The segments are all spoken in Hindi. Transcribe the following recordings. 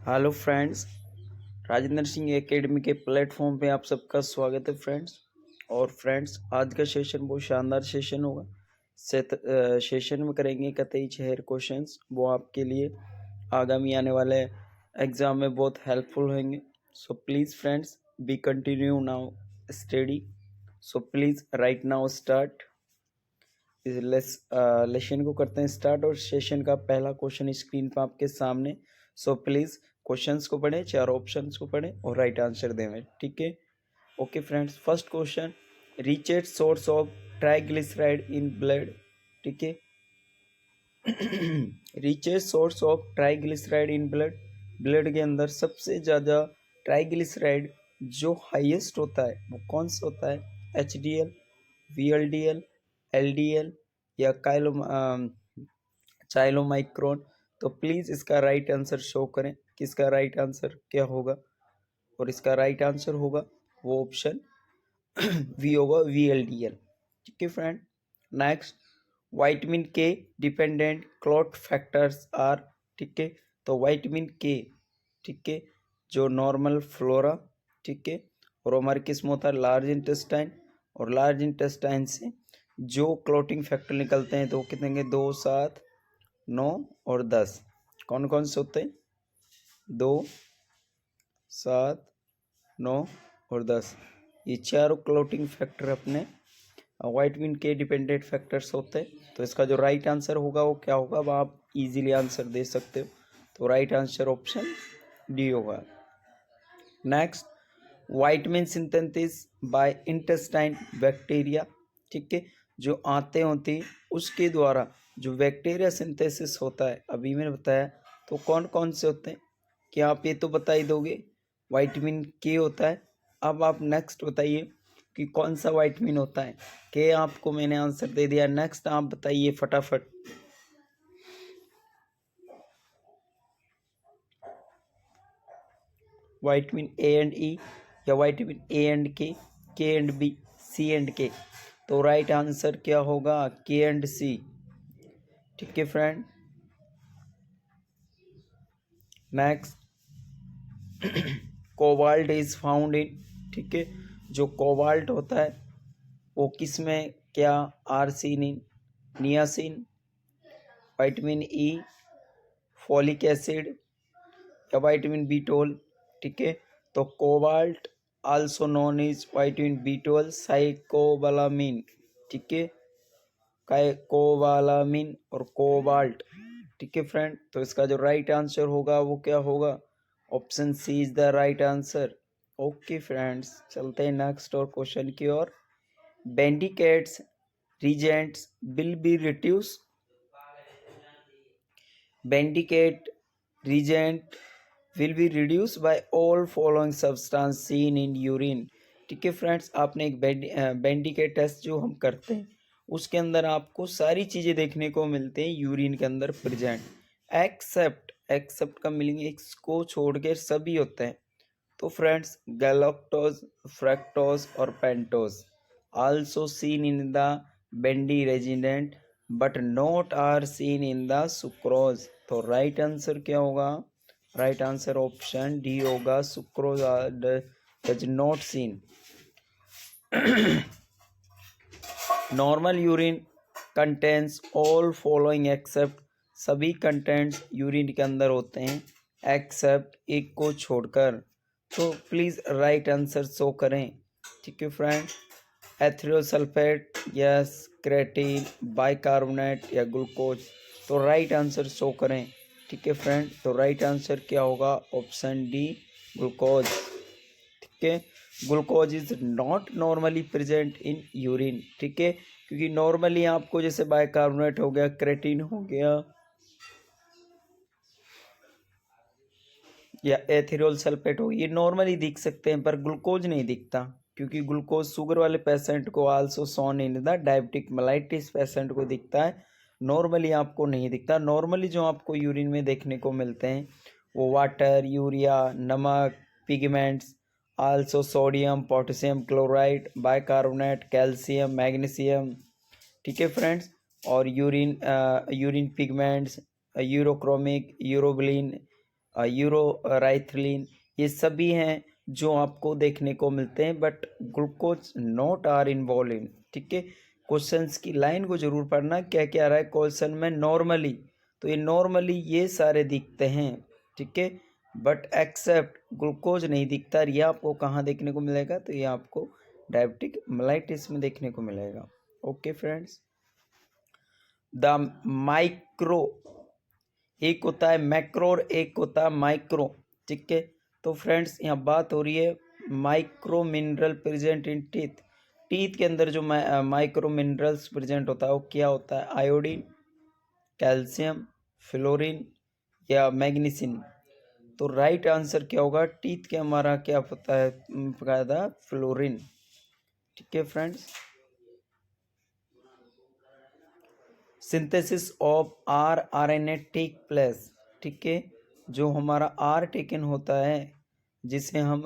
Hello friends, Rajendra Singh academy के प्लेटफॉर्म पे आप सबका स्वागत है फ्रेंड्स। और फ्रेंड्स, आज का सेशन बहुत शानदार सेशन होगा। सेशन में करेंगे कतई छह क्वेश्चंस, वो आपके लिए आगामी आने वाले एग्ज़ाम में बहुत हेल्पफुल होंगे। So please friends, B continue now study. So please write now start. इस लेसन को करते हैं स्टार्ट। और सेशन का पहला क्वेश्चन स्क्रीन पर आपके सामने। सो प्लीज़ क्वेश्चंस को पढ़ें, चार ऑप्शंस को पढ़ें और राइट आंसर दें। ठीक है, okay friends. First question, richest source of triglyceride in blood. ठीक है, richest source of triglyceride in blood, blood के अंदर सबसे ज़्यादा ट्राइग्लिसराइड जो हाईएस्ट होता है वो कौन सा होता है? HDL, VLDL, LDL या चाइलोमाइक्रोन। तो प्लीज़ इसका राइट आंसर शो करें कि इसका राइट आंसर क्या होगा। और इसका राइट आंसर होगा वो ऑप्शन वी होगा, VLDL। ठीक है friend. Next, vitamin K dependent clot factors are. ठीक है, तो वाइटामिन के, ठीक है, जो नॉर्मल फ्लोरा, ठीक है, और हमारे किस में होता है? Large intestine. और लार्ज इंटेस्टाइन से जो क्लोटिंग फैक्टर निकलते हैं तो वो कितने होंगे? 2, 7, 9 और 10। कौन कौन से होते हैं? 2, 7, 9 और 10। ये चारों क्लोटिंग फैक्टर अपने वाइटामिन के डिपेंडेंट फैक्टर्स होते हैं। तो इसका जो राइट आंसर होगा वो क्या होगा, वो आप इजीली आंसर दे सकते हो। तो राइट आंसर ऑप्शन डी होगा। Next, vitamin synthesis by intestine bacteria. ठीक है, जो आंतें होती हैं उसके द्वारा जो बैक्टीरिया सिंथेसिस होता है, अभी मैंने बताया, तो कौन कौन से होते हैं? क्या आप ये तो बता ही दोगे? वाइटामिन के होता है। अब आप नेक्स्ट बताइए कि कौन सा वाइटामिन होता है? के आपको मैंने आंसर दे दिया। नेक्स्ट आप बताइए फटाफट। वाइटामिन ए एंड ई या वाइटामिन ए एंड के एंड बी, सी एंड के। तो राइट आंसर क्या होगा? के एंड सी। ठीक है friend. Next, cobalt is found in. ठीक है, जो कोबाल्ट होता है वो किस में? क्या? आर्सिनिन, niacin, vitamin E, folic acid या वाइटामिन B12। ठीक है, तो cobalt also known is vitamin B12 cyanocobalamin. ठीक है, कोबालामिन और कोबाल्ट। ठीक है फ्रेंड, तो इसका जो राइट आंसर होगा वो क्या होगा? Option C is the right answer. Okay friends, चलते हैं नेक्स्ट और क्वेश्चन की ओर। Benedict's reagents will be reduce. Benedict reagent will be reduced by all following substance seen in urine। ठीक है फ्रेंड्स, आपने एक बेंडिकेट टेस्ट जो हम करते हैं उसके अंदर आपको सारी चीज़ें देखने को मिलते हैं यूरिन के अंदर प्रेजेंट, एक्सेप्ट का मीनिंग एक्स को छोड़ के सभी होते हैं। तो फ्रेंड्स, गैलेक्टोज, फ्रैक्टोज और pentose also seen in the Benedict reagent but not are seen in the sucrose. तो राइट आंसर क्या होगा? राइट आंसर ऑप्शन डी होगा, sucrose does not seen. Normal urine contents all following except, सभी कंटेंट्स यूरिन के अंदर होते हैं एक्सेप्ट एक को छोड़कर। तो प्लीज़ राइट आंसर शो करें। ठीक है फ्रेंड, एथियोसल्फेट, यस, क्रेटीन, बाइकार्बोनेट या ग्लूकोज। तो राइट आंसर शो करें। ठीक है फ्रेंड, तो राइट आंसर क्या होगा? Option D, glucose. ठीक है, glucose is not normally present in urine. ठीक है, क्योंकि नॉर्मली आपको जैसे बाइकार्बोनेट हो गया, क्रेटीन हो गया या एथिरोल सल्फेट हो, ये नॉर्मली दिख सकते हैं, पर ग्लूकोज नहीं दिखता, क्योंकि ग्लूकोज शुगर वाले पेशेंट को also seen in the diabetic mellitus patient को दिखता है, नॉर्मली आपको नहीं दिखता। नॉर्मली जो आपको यूरिन में देखने को मिलते हैं वो वाटर, यूरिया, नमक, pigments, also sodium, potassium chloride, bicarbonate, calcium, magnesium. ठीक है फ्रेंड्स, और urine pigments, urochromic, urobilin, uroerythrin, ये सभी हैं जो आपको देखने को मिलते हैं, but glucose not are involve in. ठीक है, क्वेश्चंस की लाइन को जरूर पढ़ना, क्या क्या आ रहा है क्वेश्चन में नॉर्मली, तो ये नॉर्मली ये सारे दिखते हैं। ठीक है, बट एक्सेप्ट ग्लूकोज नहीं दिखता। ये आपको कहाँ देखने को मिलेगा, तो ये आपको डायबिटिक मेलाइटिस में देखने को मिलेगा। ओके फ्रेंड्स, द माइक्रो, एक होता है मैक्रो और एक होता है माइक्रो। ठीक है, तो फ्रेंड्स यहाँ बात हो रही है micro mineral present in teeth. Teeth के अंदर जो माइक्रो मिनरल्स प्रेजेंट होता है वो क्या होता है, आयोडीन, कैल्शियम, फ्लोरीन या मैग्नीशियम। तो राइट आंसर क्या होगा, टीथ के हमारा क्या होता है फायदा, फ्लोरीन। ठीक है friends, synthesis of RNA take place. ठीक है, जो हमारा आर टेकन होता है जिसे हम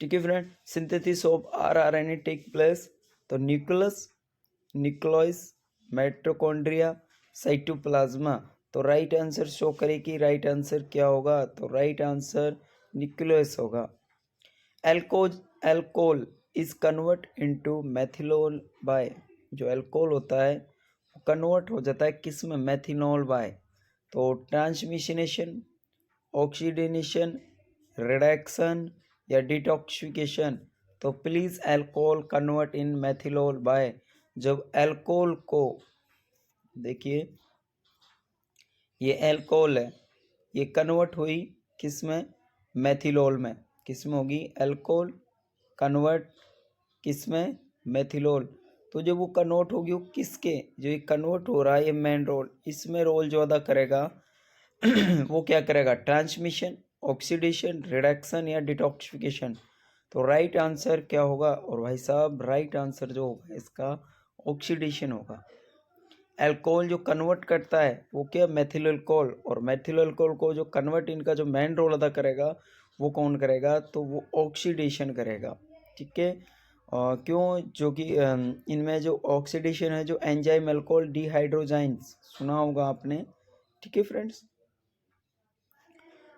ठीक है friend, synthesis of RNA take place, तो न्यूक्लियस, न्यूक्लियस, माइटोकॉन्ड्रिया, साइटोप्लाज्मा। तो राइट आंसर शो करे कि राइट आंसर क्या होगा, तो राइट आंसर न्यूक्लियस होगा। Alcohol is convert into methylol by, जो एल्कोहल होता है वो कन्वर्ट हो जाता है किस में, मेथिनॉल बाय। तो ट्रांसमिशनेशन, ऑक्सीडेशन, रिडक्शन या डिटॉक्सिफिकेशन। तो please alcohol convert in methylol by, जब एल्कोहल को देखिए, ये एल्कोहल है, ये कन्वर्ट हुई किस में, मेथिलोल में। किस में होगी, एल्कोहल कन्वर्ट किस में, मेथिलोल। तो जब वो कन्वर्ट होगी वो किसके, जो ये कन्वर्ट हो रहा है ये मेन रोल, इसमें रोल जो अदा करेगा वो क्या करेगा, ट्रांसमिशन, ऑक्सीडेशन, रिडक्शन या डिटॉक्सिफिकेशन। तो राइट आंसर क्या होगा, और भाई साहब राइट आंसर जो होगा इसका ऑक्सीडेशन होगा। अल्कोहल जो कन्वर्ट करता है वो क्या, मेथिल अल्कोहल, और मेथिल अल्कोहल को जो कन्वर्ट इनका जो मेन रोल अदा करेगा वो कौन करेगा, तो वो ऑक्सीडेशन करेगा। ठीक है, क्यों, जो कि इनमें जो ऑक्सीडेशन है, जो एंजाइम अल्कोहल डिहाइड्रोजाइंस सुना होगा आपने। ठीक है friends,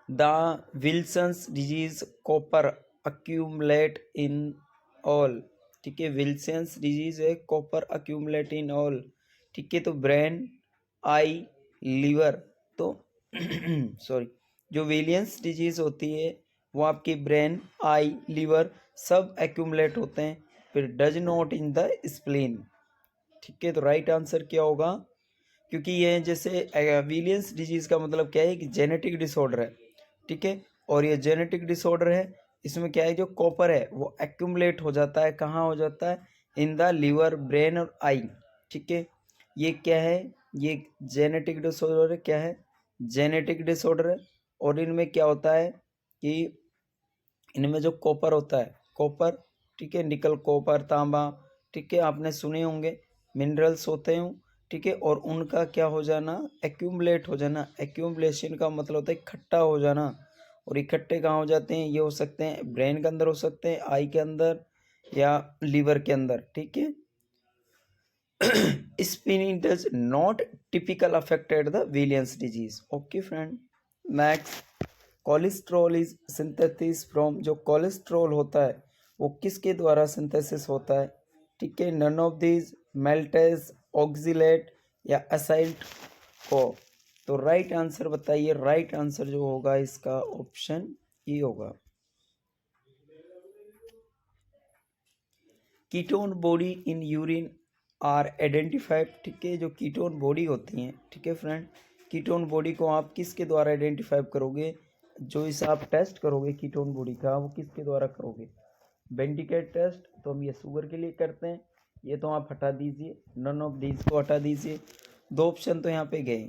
the Wilson's disease copper accumulate in all. ठीक है, विल्सन्स डिजीज है, कॉपर अक्यूमुलेट इन ऑल। ठीक है, तो ब्रेन, आई, लीवर, तो सॉरी, जो विलियंस डिजीज होती है वो आपकी ब्रेन, आई, लीवर सब एक्यूमुलेट होते हैं, फिर does not in the spleen. ठीक है, तो राइट आंसर क्या होगा, क्योंकि ये जैसे विलियंस डिजीज का मतलब क्या है कि जेनेटिक डिसऑर्डर है। ठीक है, और ये जेनेटिक डिसऑर्डर है, इसमें क्या है, जो कॉपर है वो एक्यूमुलेट हो जाता है, कहाँ हो जाता है, इन द लीवर, ब्रेन और आई। ठीक है, ये क्या है, ये जेनेटिक डिसऑर्डर है, क्या है, जेनेटिक डिसऑर्डर है। और इनमें क्या होता है कि इनमें जो कॉपर होता है, कॉपर, ठीक है, निकल, कॉपर, तांबा, ठीक है, आपने सुने होंगे, मिनरल्स होते हैं। ठीक है, और उनका क्या हो जाना, एक्यूमुलेट हो जाना। एक्यूमुलेशन का मतलब होता है इकट्ठा हो जाना, और इकट्ठे कहाँ हो जाते हैं, ये हो सकते हैं ब्रेन के अंदर, हो सकते हैं आई के अंदर या लीवर के अंदर। ठीक है, spinning does not typical affected the Williams disease. Okay friend, next, cholesterol is synthesis from, जो कोलेस्ट्रॉल होता है वो किसके द्वारा सिंथेसिस होता है। ठीक है, none of these, maltase, oxalate या असाइल्ट को। तो राइट आंसर बताइए, राइट आंसर जो होगा इसका ऑप्शन ई होगा। Ketone body in urine are identified. ठीक है, जो कीटोन बॉडी होती हैं, ठीक है फ्रेंड, कीटोन बॉडी को आप किसके द्वारा आइडेंटिफाई करोगे, जो इस आप टेस्ट करोगे कीटोन बॉडी का वो किसके द्वारा करोगे, बेंडिकेट टेस्ट, तो हम ये शुगर के लिए करते हैं, ये तो आप हटा दीजिए, नन ऑफ दीज को हटा दीजिए, दो ऑप्शन तो यहाँ पे गए।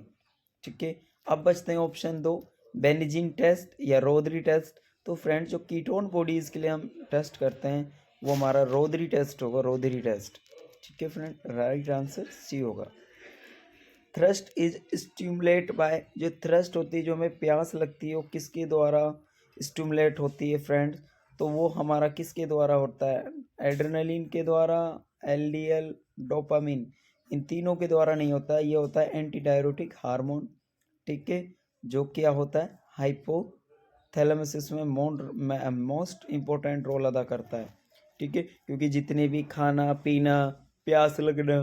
ठीक है, अब बचते हैं ऑप्शन दो, बेनिजीन टेस्ट या रोदरी टेस्ट। तो फ्रेंड जो कीटोन बॉडीज के लिए हम टेस्ट करते हैं वो हमारा रोदरी टेस्ट होगा, रोदरी टेस्ट। ठीक है फ्रेंड, राइट आंसर सी होगा। थ्रस्ट इज स्टिमुलेट बाय, जो थ्रस्ट होती है, जो हमें प्यास लगती है, वो किसके द्वारा स्टिमुलेट होती है फ्रेंड, तो वो हमारा किसके द्वारा होता है, एड्रेनलिन के द्वारा, एलडीएल, डोपामिन इन तीनों के द्वारा नहीं होता है, ये होता है एंटी डायरोटिक हार्मोन, ठीक है, जो क्या होता है हाइपोथैलेमस इसमें मोस्ट इम्पोर्टेंट रोल अदा करता है, ठीक है, क्योंकि जितने भी खाना पीना, प्यास लगना,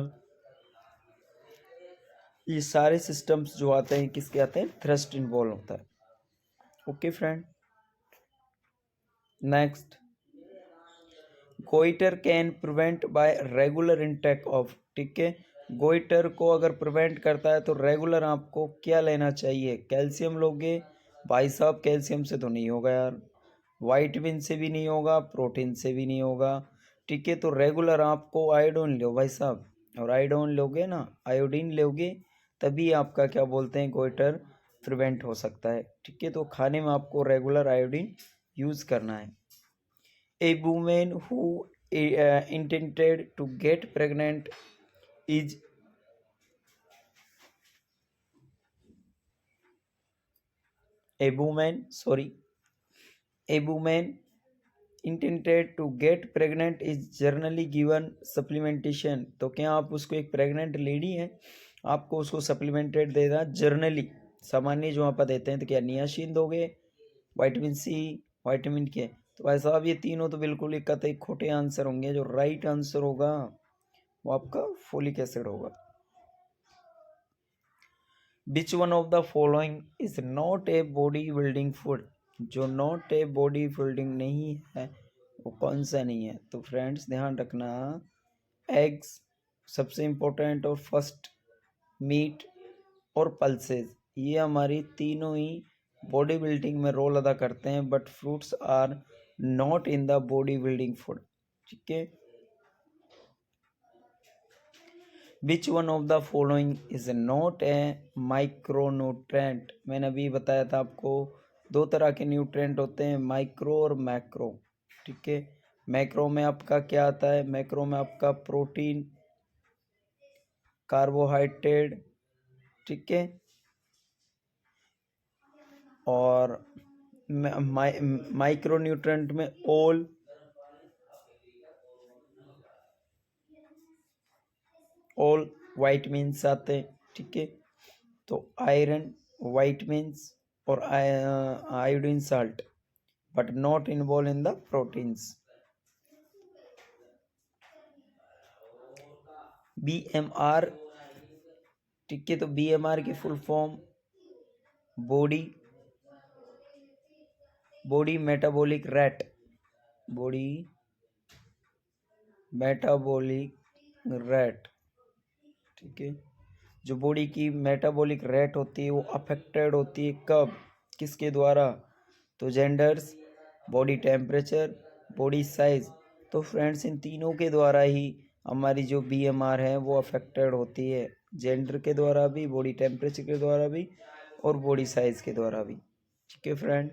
ये सारे सिस्टम्स जो आते हैं किसके आते हैं, थ्रस्ट इन्वॉल्व होता है। Okay friend, next, goitre can prevent bye regular intake of, ठीक है, गोइटर को अगर प्रिवेंट करता है तो रेगुलर आपको क्या लेना चाहिए, कैल्शियम लोगे भाई साहब, कैल्शियम से तो नहीं होगा यार, वाइटमिन से भी नहीं होगा, प्रोटीन से भी नहीं होगा, ठीक है, तो रेगुलर आपको आयोडीन लो भाई साहब, और आयोडीन लोगे ना, आयोडीन लोगे तभी आपका क्या बोलते हैं गोइटर प्रिवेंट हो सकता है, ठीक है, तो खाने में आपको रेगुलर आयोडीन यूज़ करना है। A woman who intended to get pregnant is a woman intended to get pregnant is generally given supplementation। तो क्या आप उसको, एक प्रेग्नेंट लेडी है, आपको उसको सप्लीमेंटेड देना जर्नली, सामान्य जो आप देते हैं, तो क्या नियासिन दोगे, विटामिन सी, विटामिन के, तो भाई साहब ये तीनों तो बिल्कुल ही कतई खोटे आंसर होंगे, जो राइट आंसर होगा वो आपका फोलिक एसिड होगा। विच one of the following is not a body building food, जो नॉट ए बॉडी बिल्डिंग नहीं है वो कौन सा नहीं है, तो फ्रेंड्स ध्यान रखना, एग्स सबसे इम्पोर्टेंट, और फर्स्ट मीट और पल्सेस, ये हमारी तीनों ही बॉडी बिल्डिंग में रोल अदा करते हैं, but fruits are not in the body building food, ठीक है। Which one of the following is not a micronutrient, मैंने अभी बताया था आपको, दो तरह के न्यूट्रेंट होते हैं, माइक्रो और मैक्रो, ठीक है, मैक्रो में आपका क्या आता है, मैक्रो में आपका प्रोटीन, कार्बोहाइड्रेट, ठीक है, और माइक्रो न्यूट्रेंट में ऑल वाइटमिन्स आते हैं, ठीक है, तो आयरन, वाइटमिन्स और iodine salt, but not involve in the proteins. BMR, ठीक है, तो BMR की full form body metabolic rate, body metabolic rate, ठीक है, जो बॉडी की मेटाबॉलिक रेट होती है वो अफेक्टेड होती है कब, किसके द्वारा, तो genders, body temperature, body size, तो फ्रेंड्स इन तीनों के द्वारा ही हमारी जो BMR है वो अफेक्टेड होती है, जेंडर के द्वारा भी, बॉडी टेम्परेचर के द्वारा भी, और बॉडी साइज के द्वारा भी, ठीक है friend.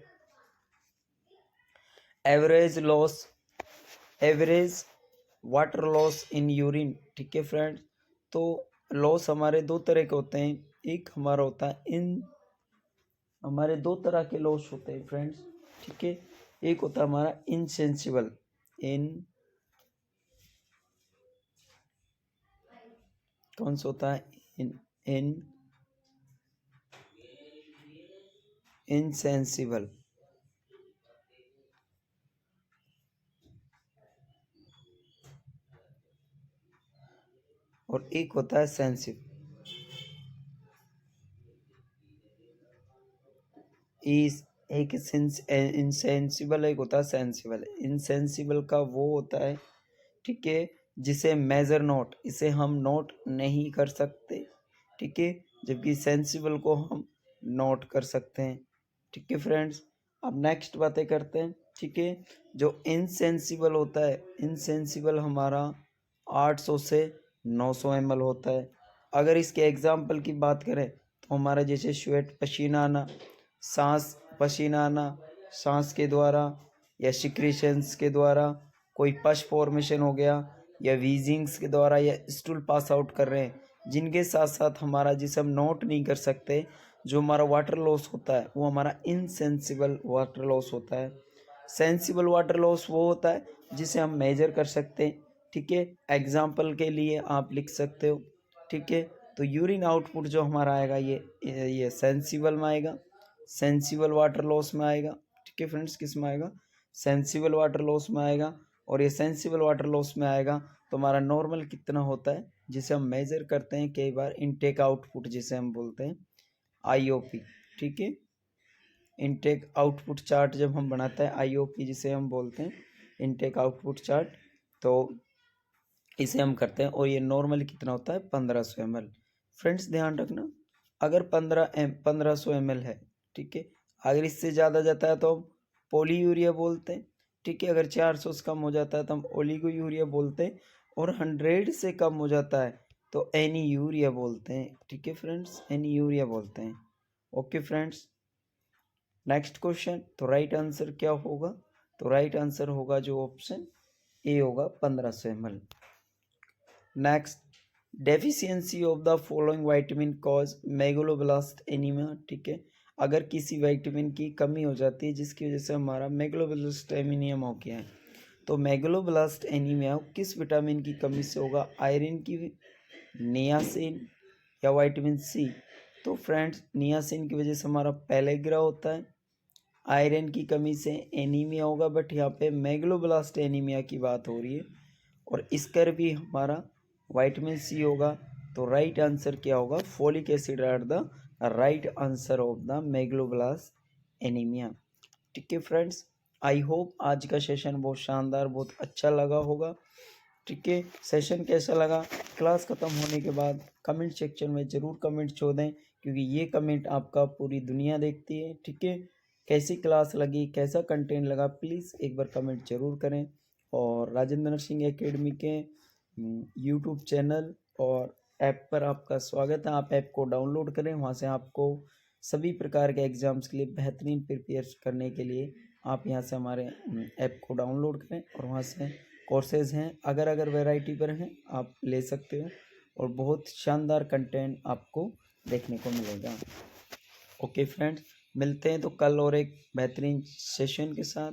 Average water loss in urine, ठीक है फ्रेंड, तो लॉस हमारे दो तरह के होते हैं, एक हमारा होता है हमारे दो तरह के लॉस होते हैं फ्रेंड्स, ठीक है, एक होता है हमारा इनसेंसिबल, कौन सा होता है, इनसेंसिबल, और एक होता है सेंसिटिव, एक इनसेंसिबल, एक होता है सेंसिबल। इनसेंसिबल का वो होता है, ठीक है, जिसे मेजर नोट, इसे हम नोट नहीं कर सकते, ठीक है, जबकि सेंसिबल को हम नोट कर सकते हैं, ठीक है फ्रेंड्स। अब नेक्स्ट बातें करते हैं, ठीक है, जो इनसेंसिबल होता है, इनसेंसिबल हमारा 800 से 900 ml होता है। अगर इसके एग्जाम्पल की बात करें तो हमारा जैसे स्वेट, पसीना आना, पसीना आना सांस के द्वारा या सिक्रीशंस के द्वारा, कोई पश फॉर्मेशन हो गया, या वीजिंग्स के द्वारा, या स्टूल पास आउट कर रहे हैं, जिनके साथ साथ हमारा जिसे हम नोट नहीं कर सकते, जो हमारा वाटर लॉस होता है वो हमारा इनसेंसिबल वाटर लॉस होता है। सेंसिबल वाटर लॉस वो होता है जिसे हम मेजर कर सकते हैं, ठीक है, एग्जाम्पल के लिए आप लिख सकते हो, ठीक है। तो यूरिन आउटपुट जो हमारा आएगा ये सेंसिबल में आएगा, सेंसिबल वाटर लॉस में आएगा, ठीक है फ्रेंड्स। किस में आएगा? सेंसिबल वाटर लॉस में आएगा। और ये सेंसिबल वाटर लॉस में आएगा तो हमारा नॉर्मल कितना होता है, जिसे हम मेजर करते हैं कई बार इनटेक आउटपुट, जिसे हम बोलते हैं आईओपी, ठीक है। इनटेक आउटपुट चार्ट जब हम बनाते हैं, आईओपी जिसे हम बोलते हैं इनटेक आउटपुट चार्ट, तो इसे हम करते हैं। और ये नॉर्मली कितना होता है? 1500 ml। फ्रेंड्स ध्यान रखना, अगर 1500 ml है, ठीक है, अगर इससे ज़्यादा जाता है तो हम पोली यूरिया बोलते हैं, ठीक है। अगर 400 से कम हो जाता है तो हम ओलिगो यूरिया बोलते हैं। और 100 से कम हो जाता है तो एनी यूरिया बोलते हैं, ठीक है फ्रेंड्स, एनी यूरिया बोलते हैं। Okay friends, next question. तो राइट आंसर क्या होगा? तो राइट आंसर होगा जो ऑप्शन ए होगा, 1500 ml। Next, deficiency of the following vitamin cause megaloblast anaemia, ठीक है। अगर किसी विटामिन की कमी हो जाती है जिसकी वजह से हमारा मेगलोब्लास्ट एनीमिया हो गया है, तो मेगलोब्लास्ट एनीमिया किस विटामिन की कमी से होगा? आयरन की, नियासिन या विटामिन सी? तो फ्रेंड्स नियासिन की वजह से हमारा पेलेग्रा होता है, आयरन की कमी से एनीमिया होगा, बट यहाँ पे मेगलोब्लास्ट एनीमिया की बात हो रही है। और इसकर भी हमारा विटामिन सी होगा। तो राइट आंसर क्या होगा? Folic acid are the right answer of the megaloblast anaemia, ठीक है फ्रेंड्स। आई होप आज का सेशन बहुत शानदार, बहुत अच्छा लगा होगा, ठीक है। सेशन कैसा लगा, क्लास ख़त्म होने के बाद कमेंट सेक्शन में ज़रूर कमेंट छोड़ दें, क्योंकि ये कमेंट आपका पूरी दुनिया देखती है, ठीक है। कैसी क्लास लगी, कैसा कंटेंट लगा, प्लीज़ एक बार कमेंट ज़रूर करें। और राजेंद्र नर्सिंग एकेडमी के यूट्यूब चैनल और ऐप पर आपका स्वागत है। आप ऐप को डाउनलोड करें, वहाँ से आपको सभी प्रकार के एग्ज़ाम्स के लिए बेहतरीन प्रिपेयर करने के लिए आप यहाँ से हमारे ऐप को डाउनलोड करें और वहाँ से कोर्सेज़ हैं, अगर वैरायटी पर हैं आप ले सकते हो। और बहुत शानदार कंटेंट आपको देखने को मिलेगा। ओके फ्रेंड्स, मिलते हैं तो कल और एक बेहतरीन सेशन के साथ।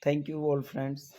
Thank you all friends.